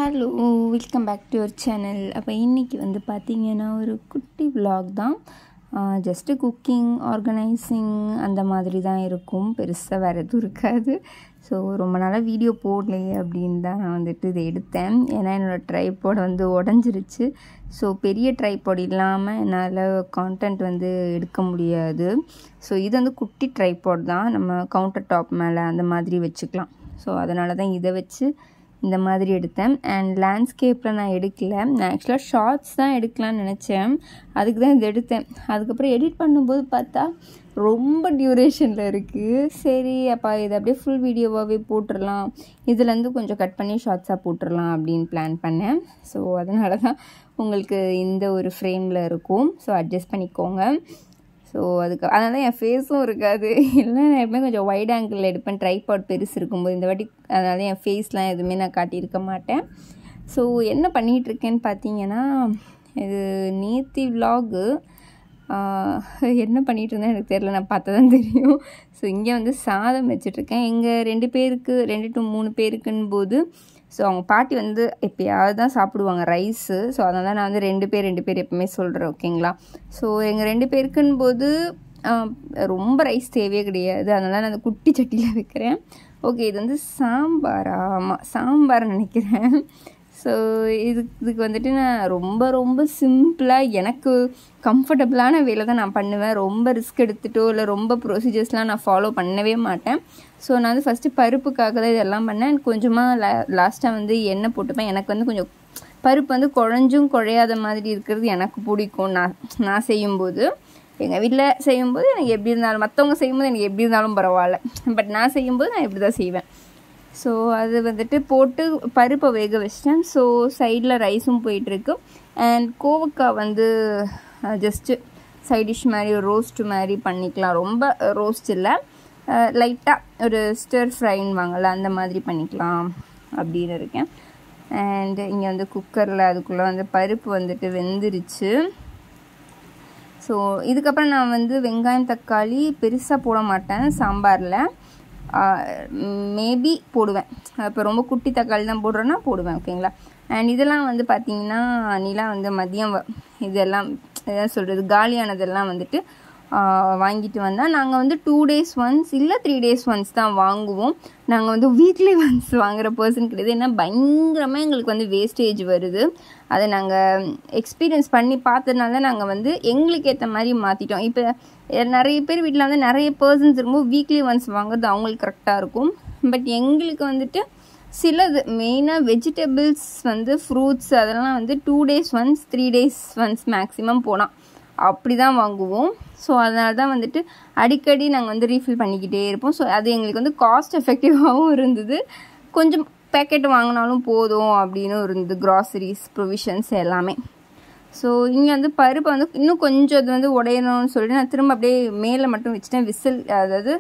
Hello, welcome back to your channel. அப்போ இன்றைக்கி வந்து பார்த்திங்கன்னா ஒரு குட்டி vlog தான். ஜஸ்ட்டு குக்கிங், ஆர்கனைசிங் அந்த மாதிரி தான் இருக்கும். பெருசாக வேறு எதுவும் இருக்காது. ஸோ ரொம்ப நாளாக வீடியோ போடலையே அப்படின்னு தான் நான் வந்துட்டு இதை எடுத்தேன். ஏன்னா என்னோடய ட்ரைபாட் வந்து உடஞ்சிருச்சு. ஸோ பெரிய ட்ரைபாட் இல்லாமல் என்னால் கான்டென்ட் வந்து எடுக்க முடியாது. ஸோ இது வந்து குட்டி ட்ரைபாட் தான், நம்ம கவுண்டர் டாப் மேலே அந்த மாதிரி வச்சுக்கலாம். ஸோ அதனால தான் இதை வச்சு இந்த மாதிரி எடுத்தேன். அண்ட் லேண்ட்ஸ்கேப்பில் நான் எடுக்கல. நான் ஆக்சுவலாக ஷார்ட்ஸ் தான் எடுக்கலான்னு நினச்சேன். அதுக்கு தான் இது எடுத்தேன். அதுக்கப்புறம் எடிட் பண்ணும்போது பார்த்தா ரொம்ப டியூரேஷனில் இருக்குது. சரி, அப்போ இதை அப்படியே ஃபுல் வீடியோவாகவே போட்டுடலாம், இதுலேருந்து கொஞ்சம் கட் பண்ணி ஷார்ட்ஸாக போட்டுடலாம் அப்படின்னு பிளான் பண்ணேன். ஸோ அதனால தான் உங்களுக்கு இந்த ஒரு ஃப்ரேமில் இருக்கும். ஸோ அட்ஜஸ்ட் பண்ணிக்கோங்க. ஸோ அதனால தான் என் ஃபேஸும் இருக்காது. இல்லை, நான் எப்பவுமே கொஞ்சம் வைட் ஆங்கிளில் எடுப்பேன் ட்ரைபாட் பெருசு இருக்கும்போது. இந்த வாட்டி அதனால என் ஃபேஸ்லாம் எதுவுமே நான் காட்டியிருக்க மாட்டேன். ஸோ என்ன பண்ணிகிட்ருக்கேன்னு பார்த்தீங்கன்னா, இது நேத்தி விலாகு. என்ன பண்ணிகிட்டு இருந்தேன் எனக்கு தெரியல, நான் பார்த்தா தான் தெரியும். ஸோ இங்கே வந்து சாதம் வச்சிட்ருக்கேன். எங்கள் 2 பேருக்கு 2 to 3 பேருக்குன்னு போது ஸோ அவங்க பாட்டி வந்து எப்போயாவது தான் சாப்பிடுவாங்க ரைஸு. ஸோ அதனால நான் வந்து 2 பேர் எப்பவுமே சொல்கிறேன், ஓகேங்களா. ஸோ எங்கள் 2 பேருக்குன்னு போது ரொம்ப ரைஸ் தேவையே கிடையாது. அதனால நான் அந்த குட்டி சட்டியில் வைக்கிறேன். ஓகே, இது வந்து சாம்பாரா? ஆமாம், சாம்பார் நினைக்கிறேன். ஸோ இதுக்கு வந்துட்டு நான் ரொம்ப சிம்பிளாக எனக்கு கம்ஃபர்டபுளான வேலை தான் நான் பண்ணுவேன். ரொம்ப ரிஸ்க் எடுத்துகிட்டோ இல்லை ரொம்ப ப்ரொசீஜர்ஸ்லாம் நான் ஃபாலோ பண்ணவே மாட்டேன். ஸோ நான் வந்து ஃபஸ்ட்டு பருப்புக்காக தான் இதெல்லாம் பண்ணேன். கொஞ்சமாக லாஸ்ட்டாக வந்து எண்ணெய் போட்டுப்பேன். எனக்கு வந்து கொஞ்சம் பருப்பு வந்து குழையாத மாதிரி இருக்கிறது எனக்கு பிடிக்கும். நான் செய்யும்போது, எங்கள் வீட்டில் செய்யும்போது எனக்கு எப்படி இருந்தாலும், மற்றவங்க செய்யும்போது எனக்கு எப்படி இருந்தாலும் பரவாயில்ல, பட் நான் செய்யும்போது நான் இப்படி தான் செய்வேன். ஸோ அது வந்துட்டு போட்டு பருப்பை வேக வச்சிட்டேன். ஸோ சைடில் ரைஸும் போயிட்டுருக்கு. அண்ட் கோவக்காய் வந்து ஜஸ்ட்டு சைட் டிஷ் மாதிரி ஒரு ரோஸ்ட்டு மாதிரி பண்ணிக்கலாம். ரொம்ப ரோஸ்ட் இல்லை, லைட்டாக ஒரு ஸ்டர் ஃப்ரைன்னு வாங்கல அந்த மாதிரி பண்ணிக்கலாம் அப்படின்னு இருக்கேன். அண்ட் இங்கே வந்து குக்கரில் அதுக்குள்ளே வந்து பருப்பு வந்துட்டு வெந்துருச்சு. ஸோ இதுக்கப்புறம் நான் வந்து வெங்காயம் தக்காளி பெருசாக போட மாட்டேன் சாம்பாரில். மேபி போடுவேன். இப்போ ரொம்ப குட்டி தக்காளி தான் போடுறேன்னா போடுவேன், ஓகேங்களா. அண்ட் இதெல்லாம் வந்து பார்த்திங்கன்னா நீலா வந்து மதியம் இதெல்லாம் எதாவது சொல்கிறது காலியானதெல்லாம் வந்துட்டு வாங்கிட்டு வந்தால் நாங்கள் வந்து 2 days ஒன்ஸ் இல்லை 3 days ஒன்ஸ் தான் வாங்குவோம். நாங்கள் வந்து வீக்லி ஒன்ஸ் வாங்குகிற பர்சன் கிடையாது. ஏன்னா பயங்கரமாக எங்களுக்கு வந்து வேஸ்டேஜ் வருது. அதை நாங்கள் எக்ஸ்பீரியன்ஸ் பண்ணி பார்த்ததுனால தான் நாங்கள் வந்து எங்களுக்கு ஏற்ற மாதிரி மாற்றிட்டோம். இப்போ நிறைய பேர் வீட்டில் வந்து நிறைய பர்சன்ஸ் இருக்கும்போது வீக்லி ஒன்ஸ் வாங்குறது அவங்களுக்கு கரெக்டாக இருக்கும். பட் எங்களுக்கு வந்துட்டு சிலது மெயினாக வெஜிடபிள்ஸ் வந்து ஃப்ரூட்ஸ் அதெல்லாம் வந்து 2 days once 3 days once maximum போனால் அப்படி தான் வாங்குவோம். ஸோ அதனால தான் வந்துட்டு அடிக்கடி நாங்கள் வந்து ரீஃபில் பண்ணிக்கிட்டே இருப்போம். ஸோ அது எங்களுக்கு வந்து காஸ்ட் எஃபெக்டிவாகவும் இருந்தது. கொஞ்சம் பேக்கெட் வாங்கினாலும் போதும் அப்படின்னு இருந்தது, க்ராசரிஸ், ப்ரொவிஷன்ஸ் எல்லாமே. ஸோ இங்கே வந்து பருப்பை வந்து இன்னும் கொஞ்சம் அது வந்து உடையணும்னு சொல்லிட்டு நான் திரும்ப அப்படியே மேலே மட்டும் வச்சுட்டேன், விசில், அதாவது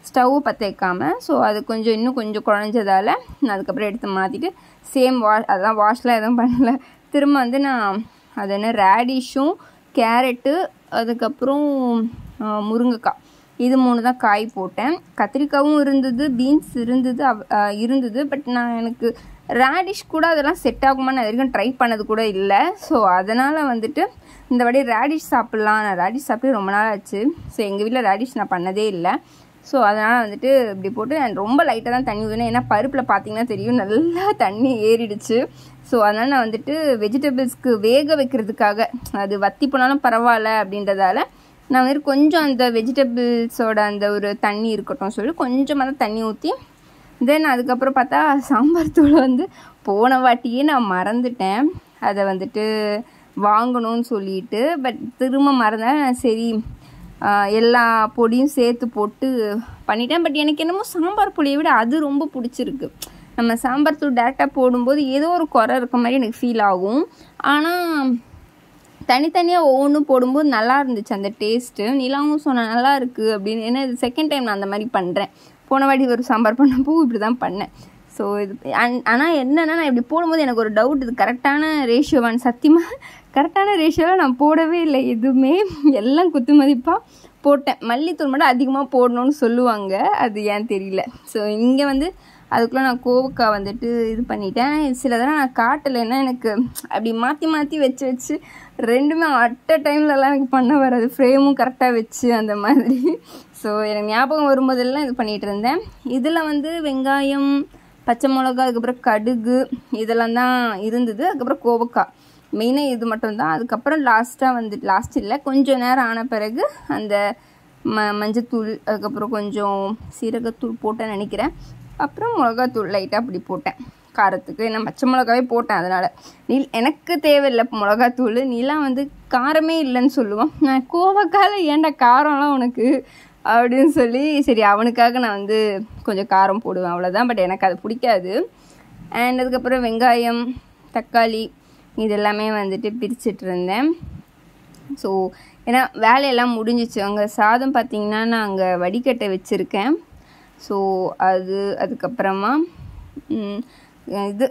ஸ்டவ் பற்ற வைக்காமல். ஸோ அது இன்னும் கொஞ்சம் குழஞ்சதால் நான் அதுக்கப்புறம் எடுத்து மாற்றிட்டு சேம் அதெல்லாம் வாஷ்லாம் எதுவும் பண்ணல. திரும்ப வந்து நான் அது என்ன ரேடிஷும் கேரட்டு அதுக்கப்புறம் முருங்கைக்காய் இது 3 தான் காய் போட்டேன். கத்திரிக்காயும் இருந்தது, பீன்ஸ் இருந்தது. பட் எனக்கு ரேடிஷ் கூட அதெல்லாம் செட் ஆகுமான்னு அது வரைக்கும் ட்ரை பண்ணது கூட இல்லை. ஸோ அதனால் வந்துட்டு இந்த வாட்டி ரேடிஷ் சாப்பிட்லாம். நான் ரேடிஷ் சாப்பிட்டு ரொம்ப நாள் ஆச்சு. ஸோ எங்கள் வீட்டில் ரேடிஷ் நான் பண்ணதே இல்லை. ஸோ அதனால் வந்துட்டு இப்படி போட்டு நான் ரொம்ப லைட்டாக தான் தண்ணி ஊற்றினேன். ஏன்னா பருப்பில் பார்த்திங்கன்னா தெரியும் நல்லா தண்ணி ஏறிடுச்சு. ஸோ அதனால் நான் வந்துட்டு வெஜிடபிள்ஸ்க்கு வேக வைக்கிறதுக்காக அது வத்தி போனாலும் பரவாயில்ல அப்படின்றதால நான் வந்துட்டு கொஞ்சம் அந்த வெஜிடபிள்ஸோட அந்த ஒரு தண்ணி இருக்கட்டும் சொல்லி கொஞ்சமாக தான் தண்ணி ஊற்றி தென் அதுக்கப்புறம் பார்த்தா சாம்பார் தூள் வந்து போன வாட்டியே நான் மறந்துட்டேன் அதை வந்துட்டு வாங்கணும்னு சொல்லிட்டு. பட் திரும்ப மறந்தேன். சரி, எல்லா பொடியும் சேர்த்து போட்டு பண்ணிட்டேன். பட் எனக்கு என்னமோ சாம்பார் பொடியை விட அது ரொம்ப பிடிச்சிருக்கு. நம்ம சாம்பார் தூள் டேரெக்டாக போடும்போது ஏதோ ஒரு குறை இருக்க மாதிரி எனக்கு ஃபீல் ஆகும். ஆனால் தனித்தனியாக ஒவ்வொன்றும் போடும்போது நல்லா இருந்துச்சு அந்த டேஸ்ட்டு. நிலாவும் சொன்னால் நல்லா இருக்குது அப்படின்னு. ஏன்னா இது செகண்ட் டைம் நான் அந்த மாதிரி பண்ணுறேன். போன வாட்டி ஒரு சாம்பார் பண்ணப்போ இப்படி தான் பண்ணேன். ஸோ இது ஆனால் என்னென்னா நான் இப்படி போடும்போது எனக்கு ஒரு டவுட், இது கரெக்டான ரேஷியோவான்னு. சத்தியமாக கரெக்டான ரேஷியோவில் நான் போடவே இல்லை எதுவுமே, எல்லாம் குத்து மதிப்பாக போட்டேன். மல்லித்தூள் மட்டும் அதிகமாக போடணும்னு சொல்லுவாங்க, அது ஏன் தெரியல. ஸோ இங்கே வந்து அதுக்குள்ளே நான் கோவக்காய் வந்துட்டு இது பண்ணிட்டேன். சில தடவை நான் காட்டலைன்னா எனக்கு அப்படி மாற்றி மாற்றி வச்சு ரெண்டுமே அட் அ டைம்லலாம் எனக்கு பண்ண வராது, ஃப்ரேமும் கரெக்டாக வச்சு அந்த மாதிரி. ஸோ எனக்கு ஞாபகம் வரும்போதெல்லாம் இது பண்ணிகிட்டு இருந்தேன். இதில் வந்து வெங்காயம், பச்சை மிளகா, அதுக்கப்புறம் கடுகு இதெல்லாம் தான் இருந்தது. அதுக்கப்புறம் கோவக்காய் மெயினாக இது மட்டும்தான். அதுக்கப்புறம் லாஸ்ட் இல்லை, கொஞ்சம் நேரம் ஆன பிறகு அந்த மஞ்சத்தூள், அதுக்கப்புறம் கொஞ்சம் சீரகத்தூள் போட்டேன்னு நினைக்கிறேன். அப்புறம் மிளகாத்தூள் லைட்டாக அப்படி போட்டேன் காரத்துக்கு. நான் பச்சை மிளகாவே போட்டேன், அதனால் எனக்கு தேவையில்லை மிளகாத்தூள். நீலாம் வந்து காரமே இல்லைன்னு சொல்லுவான். நான் கோவக்காயில் ஏன்டா காரம்லாம் உனக்கு அப்படின்னு சொல்லி சரி அவனுக்காக நான் வந்து கொஞ்சம் காரம் போடுவேன், அவ்வளோதான். பட் எனக்கு அது பிடிக்காது. அண்ட் அதுக்கப்புறம் வெங்காயம், தக்காளி இது எல்லாமே வந்துட்டு பிரிச்சுட்டு இருந்தேன். ஸோ ஏன்னா வேலையெல்லாம் முடிஞ்சிச்சு. அங்கே சாதம் பார்த்திங்கன்னா நான் அங்கே வடிகட்ட வச்சுருக்கேன். ஸோ அதுக்கப்புறமா இது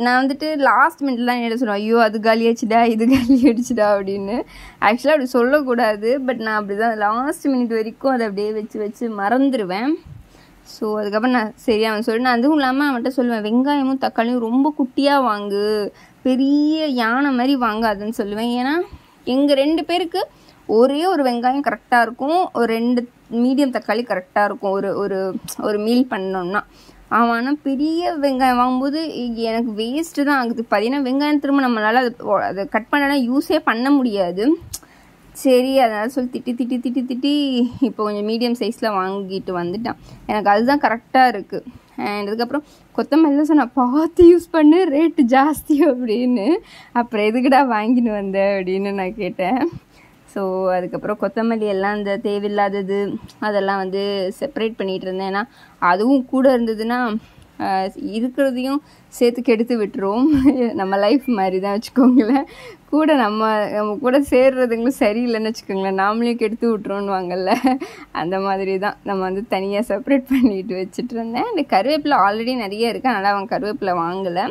நான் வந்துட்டு லாஸ்ட் மினிட்லாம் என்ன சொல்லுவேன், ஐயோ அது காலியாச்சுடா இது காலியாகிடுச்சுடா அப்படின்னு. ஆக்சுவலாக அப்படி சொல்லக்கூடாது, பட் நான் அப்படி தான் லாஸ்ட் மினிட் வரைக்கும் அதை அப்படியே வச்சு மறந்துடுவேன். ஸோ அதுக்கப்புறம் நான் சரி அவன் சொல்லி நான் அதுவும் இல்லாமல் அவன்கிட்ட சொல்லுவேன், வெங்காயமும் தக்காளியும் ரொம்ப குட்டியாக வாங்கு, பெரிய யானை மாதிரி வாங்காதுன்னு சொல்லுவேன். ஏன்னா எங்கள் 2 பேருக்கு ஒரே ஒரு வெங்காயம் கரெக்டாக இருக்கும், ஒரு 2 மீடியம் தக்காளி கரெக்டாக இருக்கும் ஒரு மீல் பண்ணோம்னா. ஆனால் பெரிய வெங்காயம் வாங்கும்போது எனக்கு வேஸ்ட்டு தான் ஆகுது. பார்த்தீங்கன்னா வெங்காயம் திரும்ப நம்மளால் அதை கட் பண்ணலாம் யூஸே பண்ண முடியாது. சரி அதனால் சொல்லி திட்டி இப்போ கொஞ்சம் மீடியம் சைஸில் வாங்கிட்டு வந்துட்டான். எனக்கு அதுதான் கரெக்டாக இருக்குது. அண்ட் அதுக்கப்புறம் கொத்தமல்லி சொன்னால் பார்த்து யூஸ் பண்ணு, ரேட்டு ஜாஸ்தி அப்படின்னு. அப்புறம் எதுக்குடா வாங்கின்னு வந்த அப்படின்னு நான் கேட்டேன். ஸோ அதுக்கப்புறம் கொத்தமல்லி எல்லாம் இந்த தேவையில்லாதது அதெல்லாம் வந்து செப்பரேட் பண்ணிகிட்டு இருந்தேன். ஏன்னா அதுவும் கூட இருந்ததுன்னா இருக்கிறதையும் சேர்த்து கெடுத்து விட்டுரும். நம்ம லைஃப் மாதிரி தான் வச்சுக்கோங்களேன். கூட நம்ம கூட சேர்றதுங்களும் சரியில்லைன்னு வச்சுக்கோங்களேன், நாமளையும் கெடுத்து விட்டுருவோன்னுவாங்கல்ல, அந்த மாதிரி தான் நம்ம வந்து தனியாக செப்பரேட் பண்ணிட்டு வச்சுட்டு இருந்தேன். இந்த கருவேப்பிலை ஆல்ரெடி நிறைய இருக்குது, அதனால் அவன் கருவேப்பிலை வாங்கலை.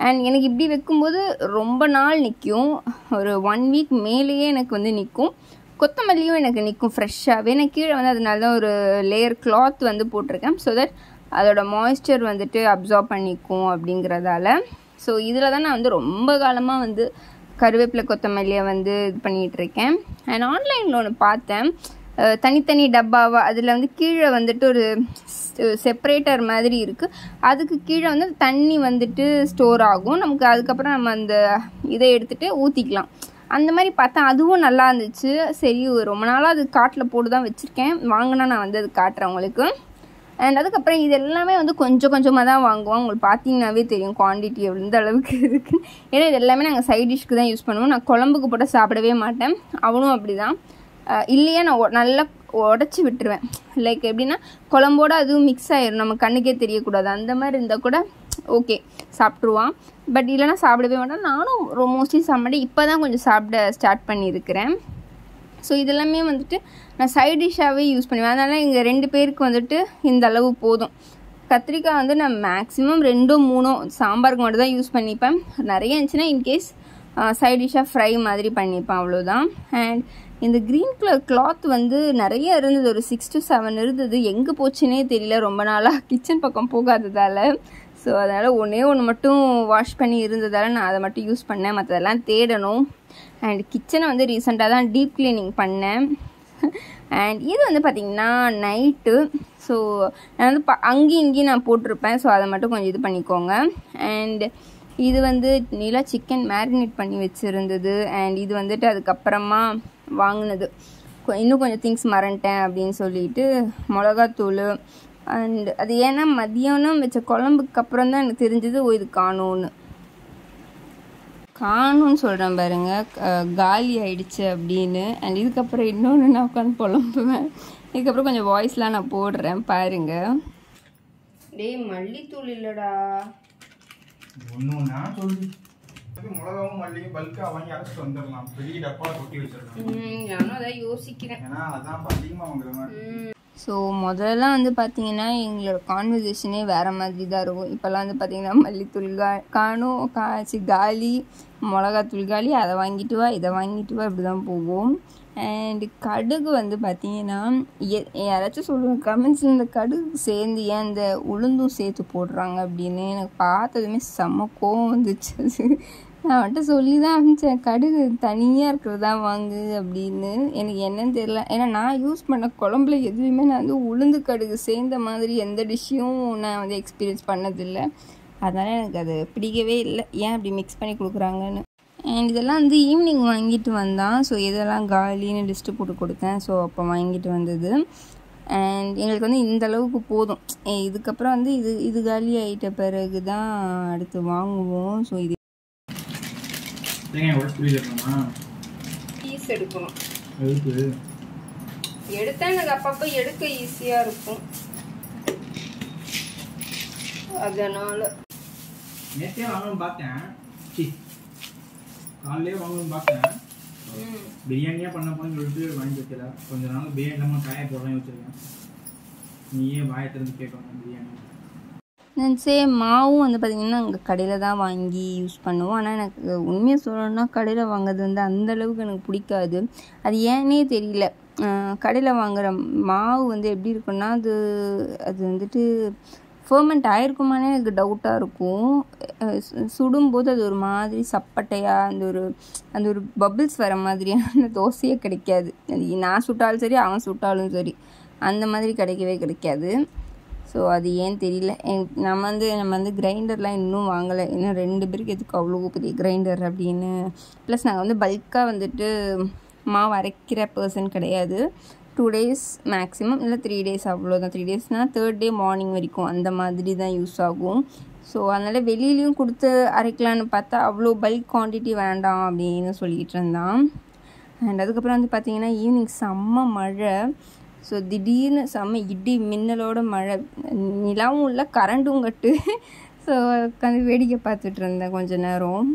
அண்ட் எனக்கு இப்படி வைக்கும்போது ரொம்ப நாள் நிற்கும், ஒரு 1 வீக் மேலேயே எனக்கு வந்து நிற்கும். கொத்தமல்லியும் எனக்கு நிற்கும் ஃப்ரெஷ்ஷாகவே. நான் கீழே வந்து அதனால தான் ஒரு லேயர் கிளாத் வந்து போட்டிருக்கேன், ஸோ தட் அதோட மாய்ஸ்சர் வந்துட்டு அப்சார்ப் பண்ணிக்கும் அப்படிங்கிறதால. ஸோ இதில் தான் நான் வந்து ரொம்ப காலமாக வந்து கருவேப்பிலை கொத்தமல்லியை வந்து இது பண்ணிகிட்ருக்கேன். அண்ட் ஆன்லைனில் ஒன்று பார்த்தேன், தனித்தனி டப்பாவாக அதில் வந்து கீழே வந்துட்டு ஒரு செப்பரேட்டர் மாதிரி இருக்குது, அதுக்கு கீழே வந்து தண்ணி வந்துட்டு ஸ்டோர் ஆகும் நமக்கு. அதுக்கப்புறம் நம்ம அந்த இதை எடுத்துகிட்டு ஊற்றிக்கலாம். அந்த மாதிரி பார்த்தேன், அதுவும் நல்லா இருந்துச்சு. சரி ரொம்ப நாளாக அது காட்டில் போட்டு தான் வச்சுருக்கேன், வாங்கினா நான் வந்து அது காட்டுறேன் உங்களுக்கு. அண்ட் அதுக்கப்புறம் இது எல்லாமே வந்து கொஞ்சமாக தான் வாங்குவோம். உங்களுக்கு பார்த்தீங்கன்னாவே தெரியும் குவான்டிட்டி எந்த அளவுக்கு இருக்குது. ஏன்னா இது எல்லாமே நாங்கள் சைட் டிஷ்க்கு தான் யூஸ் பண்ணுவோம். நான் குழம்புக்கு போட்டு சாப்பிடவே மாட்டேன், அவனும் அப்படி தான். இல்லையா நான் நல்லா உடச்சி விட்டுருவேன். லைக் எப்படின்னா குழம்போடு அதுவும் மிக்ஸ் ஆகிடும், நம்ம கண்ணுக்கே தெரியக்கூடாது. அந்த மாதிரி இருந்தால் கூட ஓகே சாப்பிட்ருவான். பட் இல்லைனா சாப்பிடவே மாட்டேன். நானும் மோஸ்ட்லி சாப்பிட இப்போ தான் கொஞ்சம் சாப்பிட ஸ்டார்ட் பண்ணியிருக்கிறேன். ஸோ இதெல்லாமே வந்துட்டு நான் சைட் டிஷ்ஷாகவே யூஸ் பண்ணுவேன். அதனால் எங்கள் 2 பேருக்கு வந்துட்டு இந்த அளவு போதும். கத்திரிக்காய் வந்து நான் மேக்ஸிமம் 2-3 சாம்பாருக்கு மட்டும் தான் யூஸ் பண்ணிப்பேன். நிறைய இருந்துச்சுன்னா இன்கேஸ் சைட் டிஷ்ஷாக ஃப்ரை மாதிரி பண்ணிப்பேன், அவ்வளோதான். அண்ட் இந்த க்ரீன் கலர் கிளாத் வந்து நிறைய இருந்தது, ஒரு 6 to 7 இருந்தது. எங்கே போச்சுன்னே தெரியல, ரொம்ப நாளாக கிச்சன் பக்கம் போகாததால். ஸோ அதனால் ஒன்று மட்டும் வாஷ் பண்ணி இருந்ததால் நான் அதை மட்டும் யூஸ் பண்ணேன், மற்றதெல்லாம் தேடணும். அண்ட் கிச்சனை வந்து ரீசெண்டாக தான் டீப் கிளீனிங் பண்ணேன். அண்ட் இது வந்து பார்த்திங்கன்னா நைட்டு, ஸோ நான் வந்து அங்கேயும் இங்கேயும் நான் போட்டிருப்பேன், ஸோ அதை மட்டும் கொஞ்சம் இது பண்ணிக்கோங்க. அண்ட் இது வந்து நீலா சிக்கன் மேரினேட் பண்ணி வச்சுருந்தது. அண்ட் இது வந்துட்டு அதுக்கப்புறமா வாங்கினது, இன்னும் கொஞ்சம் திங்ஸ் மறந்துட்டேன் அப்படின்னு சொல்லிட்டு மிளகாத்தூள். அண்ட் அது ஏன்னா மதியானம் வச்ச குழம்புக்கு அப்புறம் தான் எனக்கு தெரிஞ்சது இது காணும்னு சொல்கிறேன் பாருங்க, காலி ஆயிடுச்சு அப்படின்னு. அண்ட் இதுக்கப்புறம் இன்னொன்று நான் உட்காந்து புலம்புவேன். இதுக்கப்புறம் கொஞ்சம் வாய்ஸ்லாம் நான் போடுறேன் பாருங்க. டேய் மல்லித்தூள் இல்லைடா, ஒன்றுனா சொல்லி மிளகாவும் மல்லியும் பல்காக வாங்கி அரைச்சிட்டு வந்துடலாம், பெரிய டப்பா கொட்டி வச்சிருக்கேன். நானும் அதான் யோசிக்கிறேன், ஏன்னா அதான் அதிகமாக வாங்குற மாதிரி. ஸோ முதல்லாம் வந்து பார்த்திங்கன்னா எங்களோட கான்வர்சேஷனே வேறு மாதிரி தான் இருக்கும். இப்போல்லாம் வந்து பார்த்திங்கன்னா மல்லித்தூள் காணும் காலி, மிளகாத்தூள் காலி, அதை வாங்கிட்டு வா இதை வாங்கிட்டு வா இப்படி தான் போவோம். அண்ட் கடுகு வந்து பார்த்திங்கன்னா யாராச்சும் சொல்லுவாங்க கமெண்ட்ஸில் இந்த கடுகு சேர்ந்து ஏன் இந்த உளுந்தும் சேர்த்து போடுறாங்க அப்படின்னு. எனக்கு பார்த்ததுமே செம்ம கோவம் வந்துச்சு. நான் வந்துட்டு சொல்லி தான் அனுப்பிச்சேன், கடுகு தனியாக இருக்கிறதா வாங்கு அப்படின்னு. எனக்கு என்னன்னு தெரியல, ஏன்னா நான் யூஸ் பண்ண குழம்புல எதுவுமே நான் வந்து உளுந்து கடுகு சேர்ந்த மாதிரி எந்த டிஷ்ஷையும் நான் வந்து எக்ஸ்பீரியன்ஸ் பண்ணதில்லை. அதனால் எனக்கு அது பிடிக்கவே இல்லை, ஏன் அப்படி மிக்ஸ் பண்ணி கொடுக்குறாங்கன்னு. அண்ட் இதெல்லாம் வந்து ஈவினிங் வாங்கிட்டு வந்தான். ஸோ இதெல்லாம் காலின்னு லிஸ்ட்டு போட்டு கொடுத்தேன். ஸோ அப்போ வாங்கிட்டு வந்தது. அண்ட் எங்களுக்கு வந்து இந்த அளவுக்கு போதும். இதுக்கப்புறம் வந்து இது காலி ஆகிட்ட பிறகு தான் அடுத்து வாங்குவோம். ஸோ இது பீஸ் எடுக்கணும். எடுத்தா எனக்கு அப்பப்போ எடுக்க ஈஸியாக இருக்கும், அதனால நேற்றே வாங்கணும்னு பார்த்தேன், காலையிலே வாங்கணும்னு பார்த்தேன். பிரியாணியாக பண்ண போன்னு சொல்லிட்டு வாங்கி வைக்கல. கொஞ்ச நாள் பிரியாணி இல்லாமல் காய போடலாம் வச்சுருக்கேன். நீயே வாயை திறந்து கேட்கணும் பிரியாணி. மாவும் வந்து பார்த்திங்கன்னா அங்கே கடையில் தான் வாங்கி யூஸ் பண்ணுவோம். ஆனால் எனக்கு உண்மையாக சொல்லணும்னா கடையில் வாங்குறது வந்து அந்தளவுக்கு எனக்கு பிடிக்காது. அது ஏன்னே தெரியல. கடையில் வாங்குகிற மாவு வந்து எப்படி இருக்குன்னா அது வந்துட்டு ஃபர்மெண்ட் ஆகிருக்குமானே எனக்கு டவுட்டாக இருக்கும். சுடும்போது அது ஒரு மாதிரி சப்பட்டையாக அந்த ஒரு பபிள்ஸ் வர மாதிரியான தோசையே கிடைக்காது. நான் சுட்டாலும் சரி, அவன் சுட்டாலும் சரி, அந்த மாதிரி கிடைக்காது. ஸோ அது ஏன்னு தெரியல. நம்ம வந்து கிரைண்டர்லாம் இன்னும் வாங்கலை. இன்னும் 2 பேருக்கு எதுக்கு அவ்வளோ பெரிய கிரைண்டர் அப்படின்னு. ப்ளஸ் நாங்கள் வந்து பல்காக வந்துட்டு மாவு அரைக்கிற பர்சன் கிடையாது. 2 days மேக்ஸிமம், இல்லை 3 days, அவ்வளோதான். 3 daysனால் 3rd day மார்னிங் வரைக்கும் அந்த மாதிரி தான் யூஸ் ஆகும். ஸோ அதனால் வெளியிலையும் கொடுத்து அரைக்கலான்னு பார்த்தா அவ்வளோ பல்க் குவான்டிட்டி வேண்டாம் அப்படின்னு சொல்லிகிட்டு இருந்தான். அண்ட் அதுக்கப்புறம் வந்து பார்த்திங்கன்னா ஈவினிங் செம்ம மழை. ஸோ திடீர்னு செம்ம இடி மின்னலோட மழை, நிலாவும் இல்லை கரண்ட்டும் கட்டு. ஸோ உட்காந்து வேடிக்கை பார்த்துட்டு இருந்தேன் கொஞ்ச நேரம்.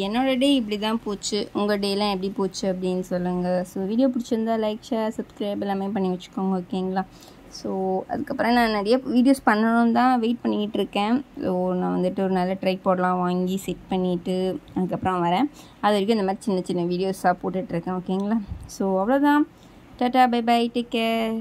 என்னோட டே இப்படி தான் போச்சு. உங்கள் டேலாம் எப்படி போச்சு அப்படின்னு சொல்லுங்கள். ஸோ வீடியோ பிடிச்சிருந்தா லைக், ஷேர், சப்ஸ்கிரைப் எல்லாமே பண்ணி வச்சுக்கோங்க, ஓகேங்களா? ஸோ அதுக்கப்புறம் நான் நிறைய வீடியோஸ் பண்ணணும்னு தான் வெயிட் பண்ணிக்கிட்டு இருக்கேன். ஸோ நான் வந்துட்டு ஒரு நல்ல ட்ரைபாட்லாம் வாங்கி செட் பண்ணிவிட்டு அதுக்கப்புறம் வரேன். அது வரைக்கும் இந்த மாதிரி சின்ன வீடியோஸாக போட்டுட்ருக்கேன், ஓகேங்களா? ஸோ அவ்வளோதான். டாட்டா, பை பை, டேக் கேர்.